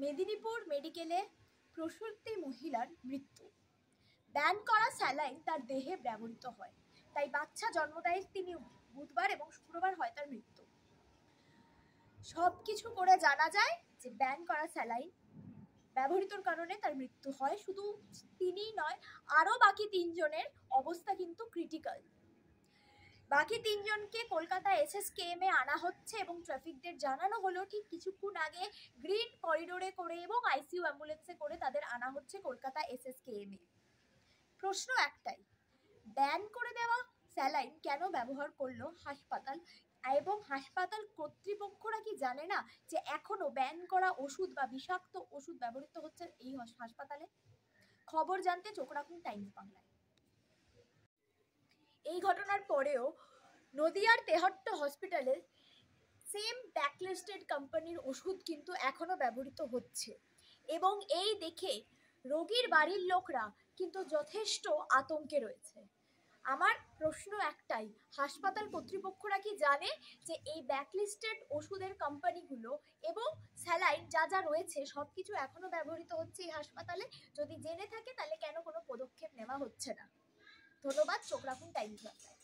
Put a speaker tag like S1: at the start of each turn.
S1: মেদিনীপুর মেডিকেলে প্রসূতি মহিলার মৃত্যু। ব্যান করা স্যালাইন তার দেহে ব্যবহৃত হয়, তাই বাচ্চা জন্ম দেয় তিনি বুধবার এবং শুক্রবার হয় তার মৃত্যু। সবকিছু করে জানা যায় যে ব্যান করা স্যালাইন ব্যবহৃতর কারণে তার মৃত্যু হয়। শুধু তিনিই নয়, আরও বাকি 3 জনের অবস্থা কিন্তু ক্রিটিক্যাল। বাকি 3 জনকে কলকাতা SSKM এ আনা হচ্ছে এবং ট্রাফিকদের জানানো হলো ঠিক কিছুক্ষণ আগে গ্রিন করিডোরে করে এবং ICU অ্যাম্বুলেন্সে করে তাদের আনা হচ্ছে কলকাতা SSKM এ। প্রশ্ন একটাই, ব্যান করে দেওয়া স্যালাইন কেন ব্যবহার করলো হাসপাতাল, এবং হাসপাতাল কর্তৃপক্ষরা কি জানে না যে এখনো ব্যান করা ওষুধ বা বিষাক্ত ওষুধ ব্যবহৃত হচ্ছে এই হাসপাতালে? খবর জানতে চোখ রাখুন টাইমস বাংলায়। এই ঘটনার পরেও নদিয়ার তেহট্ট হসপিটালে সেম ব্ল্যাকলিস্টেড কোম্পানির ওষুধ কিন্তু এখনো ব্যবহৃত হচ্ছে, এবং এই দেখে রোগীর বাড়ির লোকরা কিন্তু যথেষ্ট আতঙ্কে রয়েছে। আমার প্রশ্ন একটাই, হাসপাতাল কর্তৃপক্ষরা কি জানে যে এই ব্ল্যাকলিস্টেড ওষুধের কোম্পানিগুলো এবং স্যালাইন যা যা রয়েছে সবকিছু এখনো ব্যবহৃত হচ্ছে এই হাসপাতালে? যদি জেনে থাকে তাহলে কেন কোনো পদক্ষেপ নেওয়া হচ্ছে না? ধন্যবাদ, চোখ রাখুন টাইমস বাংলায়।